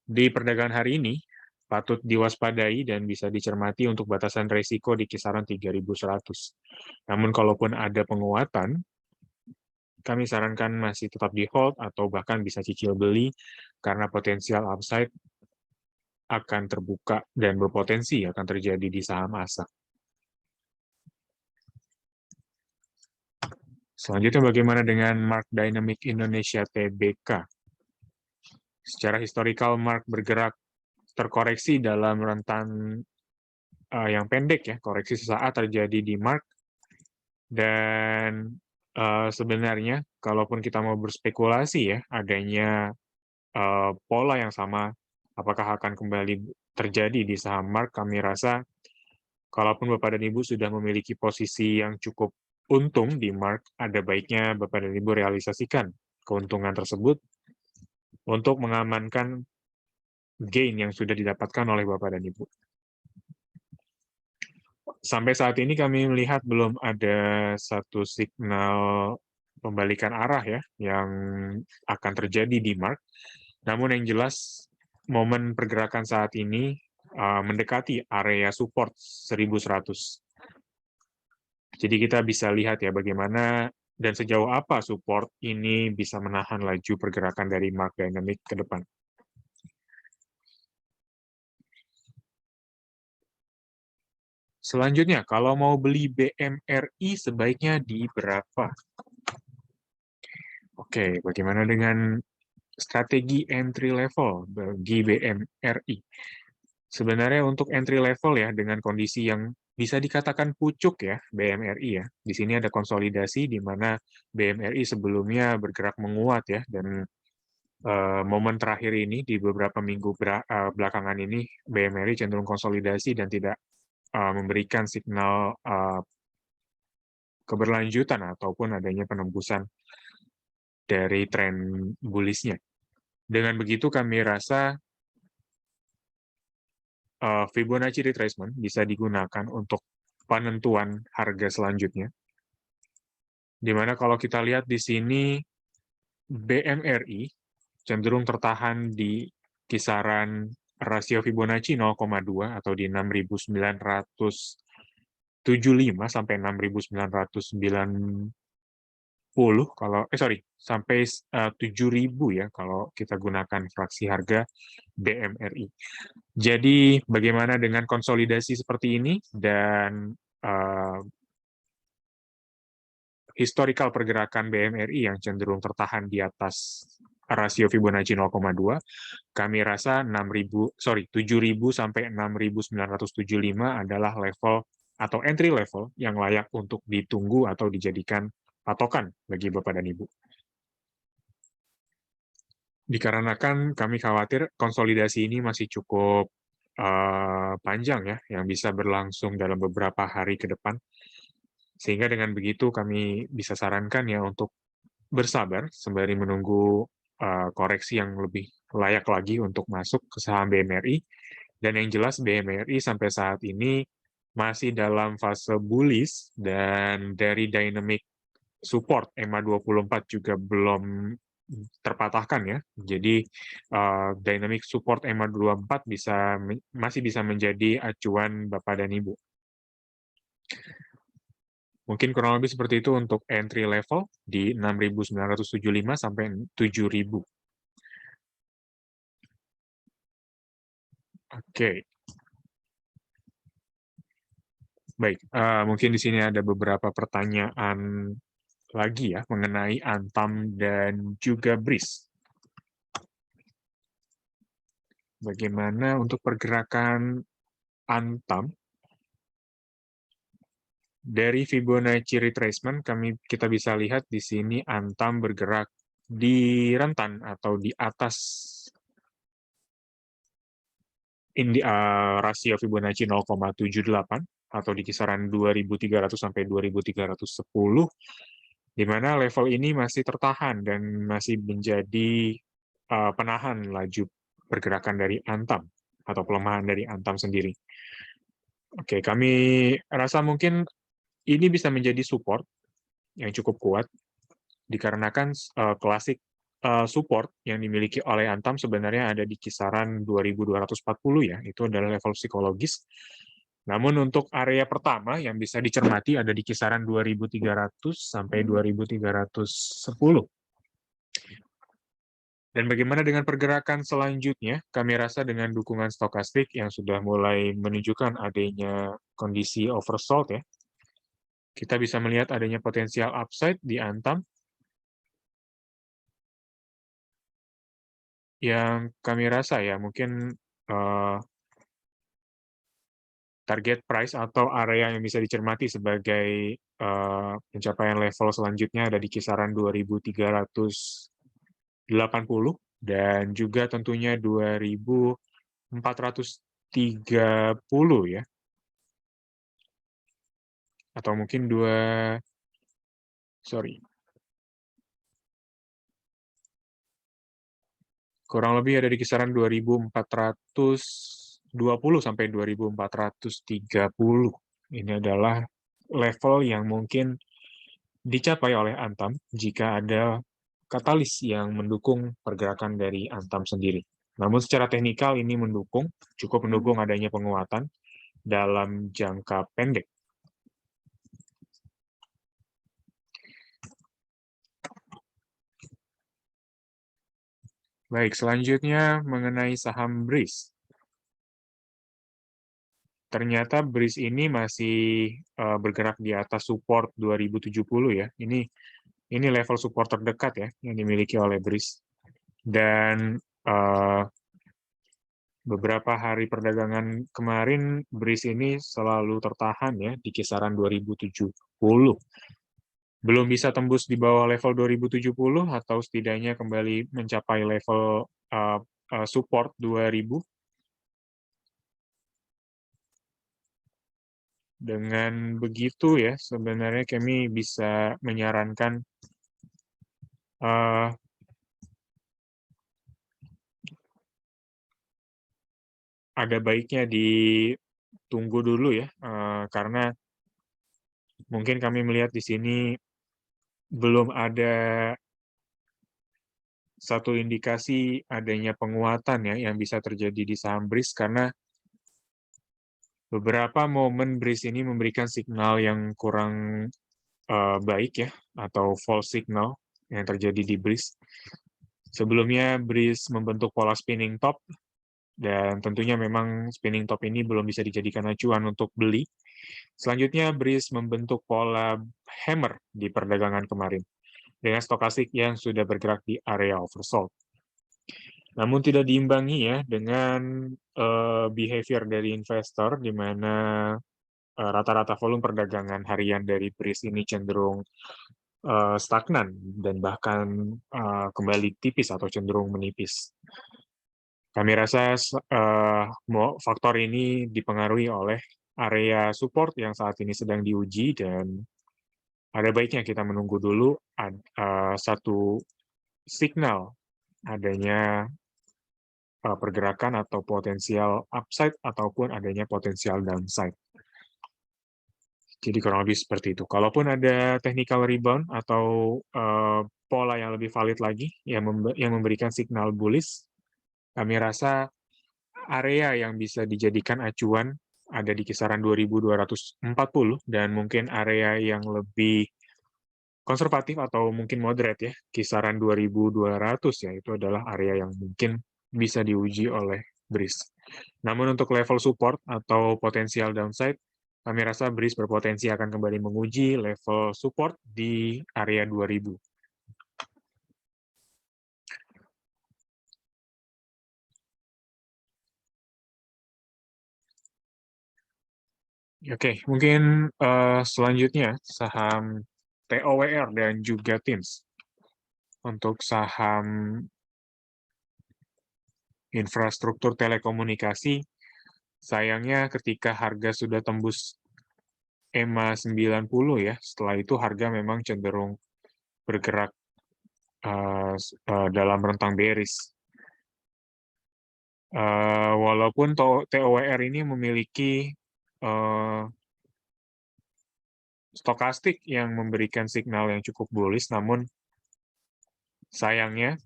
Speaker 1: di perdagangan hari ini, patut diwaspadai dan bisa dicermati untuk batasan risiko di kisaran 3.100. Namun kalaupun ada penguatan, kami sarankan masih tetap di hold atau bahkan bisa cicil beli karena potensial upside akan terbuka dan berpotensi akan terjadi di saham ASA. Selanjutnya bagaimana dengan Mark Dynamic Indonesia Tbk? Secara historikal Mark bergerak terkoreksi dalam rentan yang pendek ya, koreksi sesaat terjadi di Mark. Dan sebenarnya kalaupun kita mau berspekulasi ya adanya pola yang sama, apakah akan kembali terjadi di saham Mark, kami rasa kalaupun Bapak dan Ibu sudah memiliki posisi yang cukup untung di Mark, ada baiknya Bapak dan Ibu realisasikan keuntungan tersebut untuk mengamankan gain yang sudah didapatkan oleh Bapak dan Ibu. Sampai saat ini kami melihat belum ada satu signal pembalikan arah ya yang akan terjadi di Mark. Namun yang jelas momen pergerakan saat ini mendekati area support 1100. Jadi kita bisa lihat ya bagaimana dan sejauh apa support ini bisa menahan laju pergerakan dari Mark Dynamic ke depan. Selanjutnya, kalau mau beli BMRI sebaiknya di berapa? Oke, bagaimana dengan strategi entry level bagi BMRI? Sebenarnya untuk entry level ya, dengan kondisi yang bisa dikatakan pucuk ya, BMRI ya. Di sini ada konsolidasi di mana BMRI sebelumnya bergerak menguat ya, dan momen terakhir ini di beberapa minggu belakangan ini BMRI cenderung konsolidasi dan tidak memberikan signal keberlanjutan ataupun adanya penembusan dari tren bullish-nya. Dengan begitu kami rasa Fibonacci retracement bisa digunakan untuk penentuan harga selanjutnya. Di mana kalau kita lihat di sini BMRI cenderung tertahan di kisaran rasio Fibonacci 0,2 atau di 6.975 sampai 6.990 kalau sampai 7.000 ya kalau kita gunakan fraksi harga BMRI. Jadi bagaimana dengan konsolidasi seperti ini dan historical pergerakan BMRI yang cenderung tertahan di atas rasio Fibonacci 0,2, kami rasa 7.000 sampai 6.975 adalah level atau entry level yang layak untuk ditunggu atau dijadikan patokan bagi Bapak dan Ibu. Dikarenakan kami khawatir konsolidasi ini masih cukup panjang ya, yang bisa berlangsung dalam beberapa hari ke depan. Sehingga dengan begitu kami bisa sarankan ya untuk bersabar sembari menunggu koreksi yang lebih layak lagi untuk masuk ke saham BMRI. Dan yang jelas BMRI sampai saat ini masih dalam fase bullish dan dari dynamic support EMA 24 juga belum terpatahkan ya. Jadi dynamic support EMA 24 masih bisa menjadi acuan Bapak dan Ibu. Mungkin kurang lebih seperti itu untuk entry level di 6.975 sampai 7.000. Oke. Baik, mungkin di sini ada beberapa pertanyaan lagi ya mengenai Antam dan juga BRIS. Bagaimana untuk pergerakan Antam? Dari Fibonacci retracement kita bisa lihat di sini Antam bergerak di rentan atau di atas rasio Fibonacci 0,78 atau di kisaran 2.300 sampai 2.310, di mana level ini masih tertahan dan masih menjadi penahan laju pergerakan dari Antam atau pelemahan dari Antam sendiri. Oke, kami rasa mungkin ini bisa menjadi support yang cukup kuat dikarenakan klasik support yang dimiliki oleh Antam sebenarnya ada di kisaran 2.240 ya, itu adalah level psikologis. Namun untuk area pertama yang bisa dicermati ada di kisaran 2.300 sampai 2.310. Dan bagaimana dengan pergerakan selanjutnya? Kami rasa dengan dukungan stokastik yang sudah mulai menunjukkan adanya kondisi oversold ya, kita bisa melihat adanya potensial upside di Antam yang kami rasa ya mungkin target price atau area yang bisa dicermati sebagai pencapaian level selanjutnya ada di kisaran 2.380 dan juga tentunya 2.430 ya. Atau mungkin kurang lebih ada di kisaran 2.420 sampai 2.430. Ini adalah level yang mungkin dicapai oleh Antam jika ada katalis yang mendukung pergerakan dari Antam sendiri. Namun secara teknikal ini cukup mendukung adanya penguatan dalam jangka pendek. Baik, selanjutnya mengenai saham BRIS. Ternyata BRIS ini masih bergerak di atas support 2070 ya. Ini Ini level support terdekat ya yang dimiliki oleh BRIS. Dan beberapa hari perdagangan kemarin BRIS ini selalu tertahan ya di kisaran 2070. Belum bisa tembus di bawah level 2070 atau setidaknya kembali mencapai level support 2000. Dengan begitu ya, sebenarnya kami bisa menyarankan ada baiknya ditunggu dulu ya, karena mungkin kami melihat di sini belum ada satu indikasi adanya penguatan ya yang bisa terjadi di saham BRIS, karena beberapa momen BRIS ini memberikan signal yang kurang baik ya, atau false signal yang terjadi di BRIS. Sebelumnya BRIS membentuk pola spinning top, dan tentunya memang spinning top ini belum bisa dijadikan acuan untuk beli. Selanjutnya BRIS membentuk pola hammer di perdagangan kemarin, dengan stokastik yang sudah bergerak di area oversold. Namun tidak diimbangi ya dengan behavior dari investor, di mana rata-rata volume perdagangan harian dari BRIS ini cenderung stagnan dan bahkan kembali tipis atau cenderung menipis. Kami rasa faktor ini dipengaruhi oleh area support yang saat ini sedang diuji, dan ada baiknya kita menunggu dulu satu signal adanya pergerakan atau potensial upside ataupun adanya potensial downside. Jadi kurang lebih seperti itu. Kalaupun ada technical rebound atau pola yang lebih valid lagi yang memberikan signal bullish, kami rasa area yang bisa dijadikan acuan ada di kisaran 2240, dan mungkin area yang lebih konservatif atau mungkin moderate ya, kisaran 2200 ya, itu adalah area yang mungkin bisa diuji oleh BRIS. Namun untuk level support atau potensial downside, kami rasa BRIS berpotensi akan kembali menguji level support di area 2000. Oke, mungkin selanjutnya saham TOWR dan juga TIMS. Untuk saham infrastruktur telekomunikasi, sayangnya ketika harga sudah tembus EMA 90 ya, setelah itu harga memang cenderung bergerak dalam rentang bearish. Walaupun TOWR ini memiliki stokastik yang memberikan signal yang cukup bullish, namun sayangnya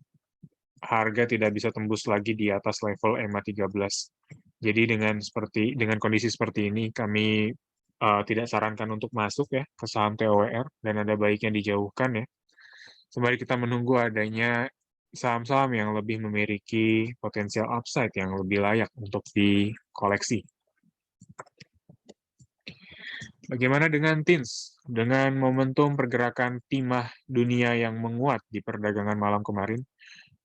Speaker 1: harga tidak bisa tembus lagi di atas level EMA 13. Jadi dengan kondisi seperti ini, kami tidak sarankan untuk masuk ya ke saham TOWR, dan ada baiknya dijauhkan ya. Sembari kita menunggu adanya saham-saham yang lebih memiliki potensial upside yang lebih layak untuk dikoleksi. Bagaimana dengan TINS? Dengan momentum pergerakan timah dunia yang menguat di perdagangan malam kemarin,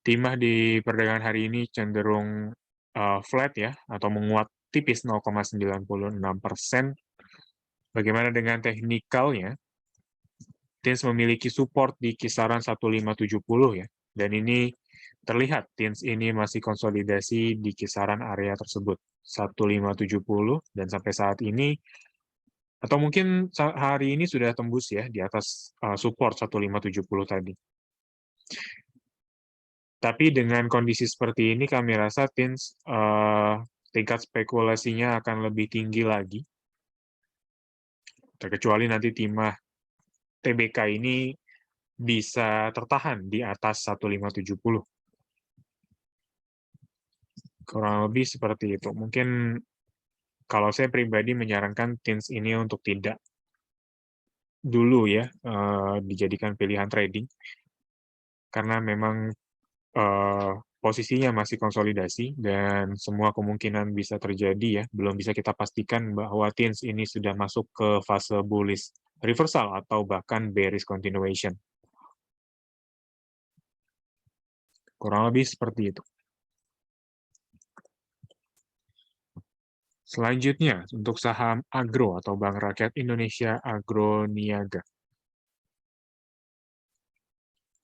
Speaker 1: timah di perdagangan hari ini cenderung flat ya, atau menguat tipis 0,96%. Bagaimana dengan teknikalnya? TINS memiliki support di kisaran 1570 ya, dan ini terlihat TINS ini masih konsolidasi di kisaran area tersebut 1570, dan sampai saat ini atau mungkin hari ini sudah tembus ya di atas support 1570 tadi. Tapi dengan kondisi seperti ini kami rasa TINS tingkat spekulasinya akan lebih tinggi lagi, terkecuali nanti timah TBK ini bisa tertahan di atas 1570. Kurang lebih seperti itu. Mungkin kalau saya pribadi menyarankan TINS ini untuk tidak dulu ya dijadikan pilihan trading, karena memang posisinya masih konsolidasi dan semua kemungkinan bisa terjadi ya. Belum bisa kita pastikan bahwa TINS ini sudah masuk ke fase bullish reversal atau bahkan bearish continuation. Kurang lebih seperti itu. Selanjutnya, untuk saham Agro atau Bank Rakyat Indonesia Agro Niaga.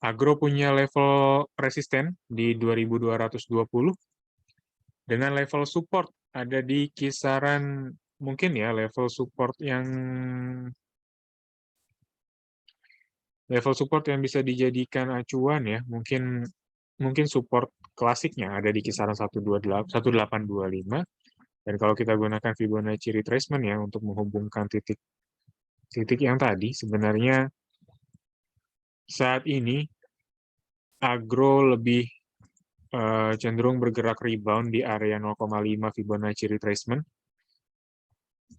Speaker 1: Agro punya level resisten di 2220 dengan level support ada di kisaran mungkin ya level support yang bisa dijadikan acuan ya, mungkin support klasiknya ada di kisaran 1825. Dan kalau kita gunakan Fibonacci retracement ya untuk menghubungkan titik yang tadi, sebenarnya saat ini Agro lebih cenderung bergerak rebound di area 0,5 Fibonacci retracement.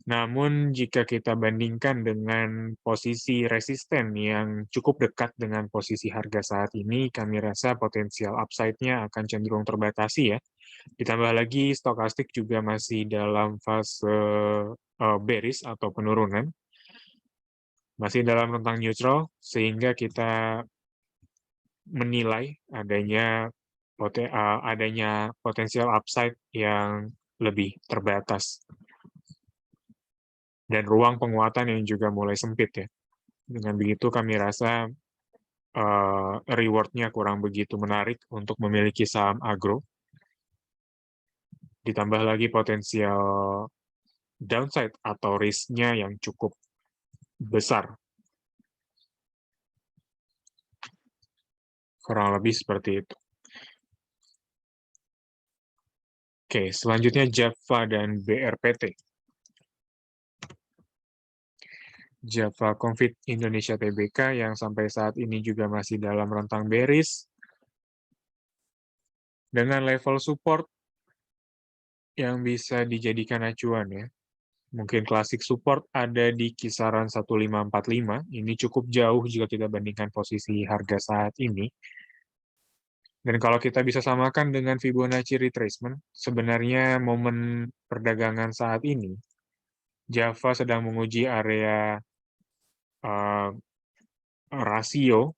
Speaker 1: Namun jika kita bandingkan dengan posisi resisten yang cukup dekat dengan posisi harga saat ini, kami rasa potensial upside-nya akan cenderung terbatasi ya. Ditambah lagi stokastik juga masih dalam fase bearish atau penurunan. Masih dalam rentang neutral, sehingga kita menilai adanya potensial upside yang lebih terbatas. Dan ruang penguatan yang juga mulai sempit ya. Dengan begitu kami rasa reward-nya kurang begitu menarik untuk memiliki saham agro. Ditambah lagi potensial downside atau risk-nya yang cukup besar. Kurang lebih seperti itu. Oke, selanjutnya Java dan BRPT. Java Confit Indonesia Tbk yang sampai saat ini juga masih dalam rentang bearish dengan level support yang bisa dijadikan acuan ya. Mungkin klasik support ada di kisaran 1545. Ini cukup jauh jika kita bandingkan posisi harga saat ini. Dan kalau kita bisa samakan dengan Fibonacci retracement, sebenarnya momen perdagangan saat ini Java sedang menguji area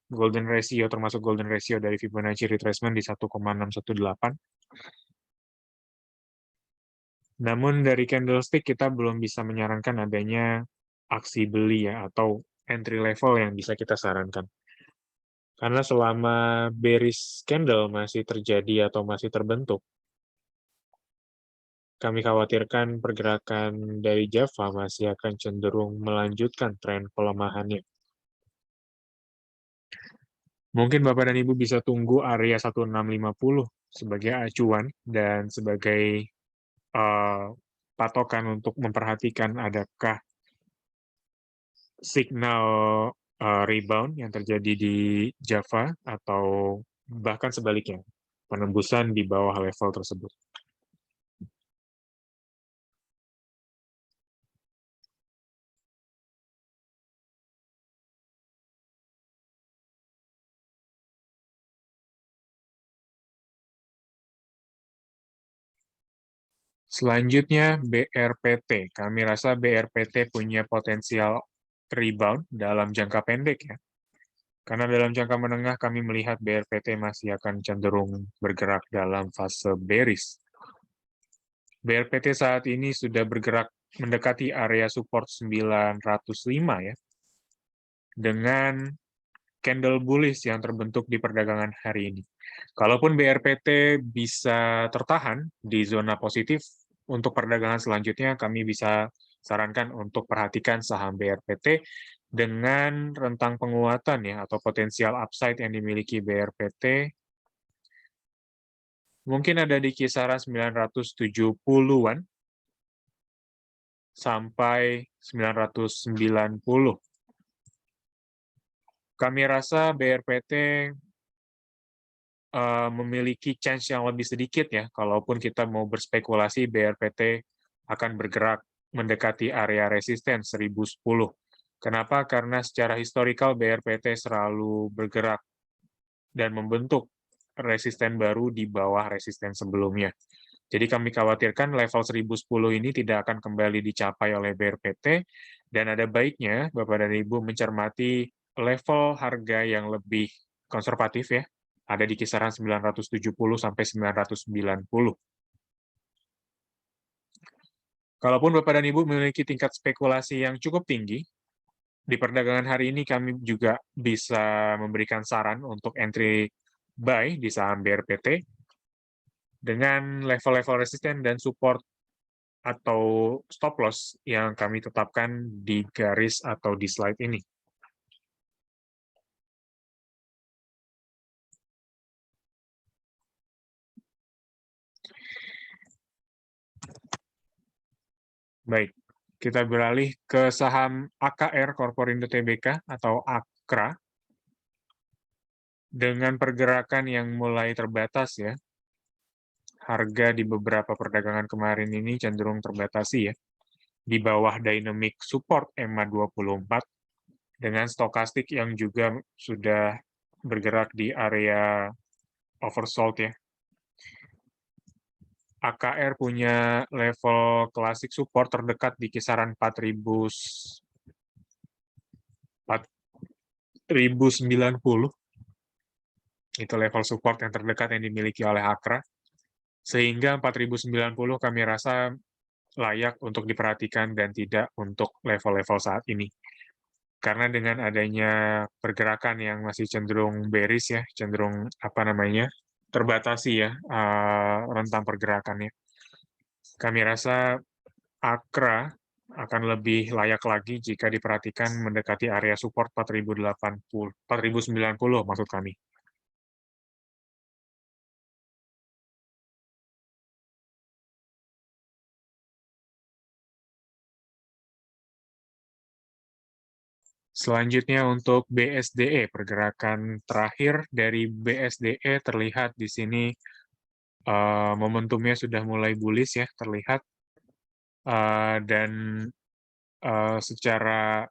Speaker 1: golden ratio, termasuk golden ratio dari Fibonacci retracement di 1,618. Namun dari candlestick kita belum bisa menyarankan adanya aksi beli ya, atau entry level yang bisa kita sarankan. Karena selama bearish candle masih terjadi atau masih terbentuk, kami khawatirkan pergerakan dari Java masih akan cenderung melanjutkan tren pelemahannya. Mungkin Bapak dan Ibu bisa tunggu area 1650 sebagai acuan dan sebagai patokan untuk memperhatikan adakah signal rebound yang terjadi di Java atau bahkan sebaliknya, penembusan di bawah level tersebut. Selanjutnya BRPT. Kami rasa BRPT punya potensial rebound dalam jangka pendek ya. Karena dalam jangka menengah kami melihat BRPT masih akan cenderung bergerak dalam fase bearish. BRPT saat ini sudah bergerak mendekati area support 905 ya. Dengan candle bullish yang terbentuk di perdagangan hari ini. Kalaupun BRPT bisa tertahan di zona positif, untuk perdagangan selanjutnya kami bisa sarankan untuk perhatikan saham BRPT dengan rentang penguatan ya atau potensial upside yang dimiliki BRPT mungkin ada di kisaran 970-an sampai 990. Kami rasa BRPT memiliki chance yang lebih sedikit ya, kalaupun kita mau berspekulasi BRPT akan bergerak mendekati area resisten 1010. Kenapa? Karena secara historikal BRPT selalu bergerak dan membentuk resisten baru di bawah resisten sebelumnya. Jadi kami khawatirkan level 1010 ini tidak akan kembali dicapai oleh BRPT, dan ada baiknya Bapak dan Ibu mencermati level harga yang lebih konservatif ya, ada di kisaran 970 sampai 990. Kalaupun Bapak dan Ibu memiliki tingkat spekulasi yang cukup tinggi, di perdagangan hari ini kami juga bisa memberikan saran untuk entry buy di saham BRPT dengan level-level resisten dan support atau stop loss yang kami tetapkan di garis atau di slide ini. Baik, kita beralih ke saham AKR Korporindo Tbk atau AKRA dengan pergerakan yang mulai terbatas ya. Harga di beberapa perdagangan kemarin ini cenderung terbatasi ya. Di bawah dynamic support EMA 24 dengan stokastik yang juga sudah bergerak di area oversold ya. AKR punya level klasik support terdekat di kisaran 4.090. Itu level support yang terdekat yang dimiliki oleh AKRA. Sehingga 4.090 kami rasa layak untuk diperhatikan dan tidak untuk level-level saat ini. Karena dengan adanya pergerakan yang masih cenderung bearish ya, cenderung terbatasi ya rentang pergerakannya. Kami rasa AKRA akan lebih layak lagi jika diperhatikan mendekati area support 4.090 maksud kami. Selanjutnya untuk BSDE, pergerakan terakhir dari BSDE terlihat di sini momentumnya sudah mulai bullish ya, terlihat. Dan secara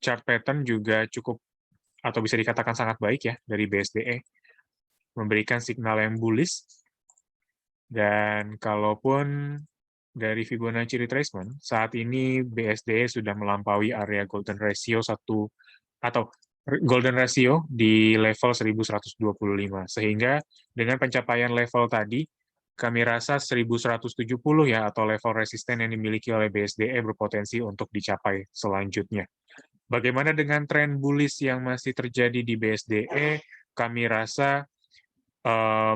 Speaker 1: chart pattern juga cukup atau bisa dikatakan sangat baik ya dari BSDE, memberikan signal yang bullish. Dan kalaupun dari Fibonacci retracement, saat ini BSDE sudah melampaui area golden ratio golden ratio di level 1125. Sehingga dengan pencapaian level tadi, kami rasa 1170 ya, atau level resisten yang dimiliki oleh BSDE berpotensi untuk dicapai selanjutnya. Bagaimana dengan tren bullish yang masih terjadi di BSDE? Kami rasa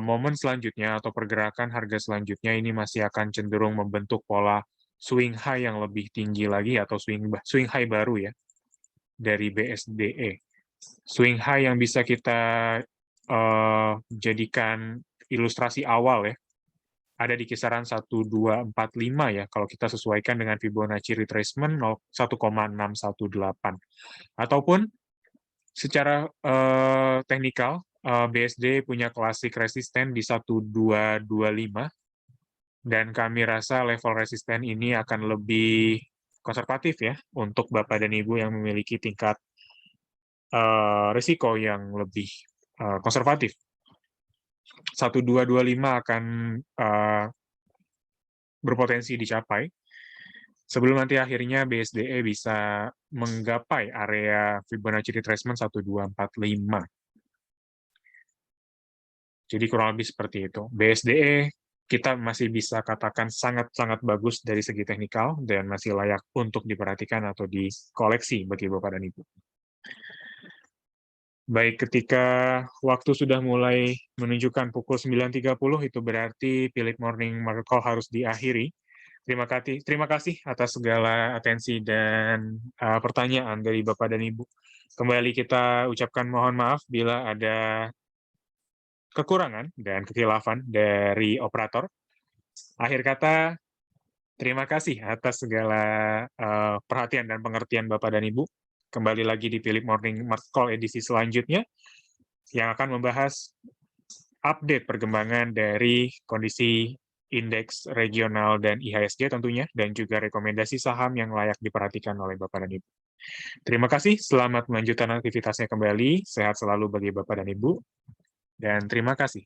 Speaker 1: momen selanjutnya atau pergerakan harga selanjutnya ini masih akan cenderung membentuk pola swing high yang lebih tinggi lagi atau swing high baru ya dari BSDE. Swing high yang bisa kita jadikan ilustrasi awal ya, ada di kisaran 1245 ya, kalau kita sesuaikan dengan Fibonacci retracement 1,618. Ataupun secara teknikal, BSD punya klasik resisten di 1225, dan kami rasa level resisten ini akan lebih konservatif ya, untuk Bapak dan Ibu yang memiliki tingkat risiko yang lebih konservatif. 1225 akan berpotensi dicapai sebelum nanti akhirnya BSDE bisa menggapai area Fibonacci retracement 1245. Jadi kurang lebih seperti itu. BSDE kita masih bisa katakan sangat-sangat bagus dari segi teknikal dan masih layak untuk diperhatikan atau dikoleksi bagi Bapak dan Ibu. Baik, ketika waktu sudah mulai menunjukkan pukul 9.30, itu berarti Philip Morning Market Call harus diakhiri. Terima kasih atas segala atensi dan pertanyaan dari Bapak dan Ibu. Kembali kita ucapkan mohon maaf bila ada kekurangan dan kekhilafan dari operator. Akhir kata, terima kasih atas segala perhatian dan pengertian Bapak dan Ibu. Kembali lagi di Philip Morning Market Call edisi selanjutnya, yang akan membahas update perkembangan dari kondisi indeks regional dan IHSG tentunya, dan juga rekomendasi saham yang layak diperhatikan oleh Bapak dan Ibu. Terima kasih, selamat melanjutkan aktivitasnya kembali, sehat selalu bagi Bapak dan Ibu, dan terima kasih.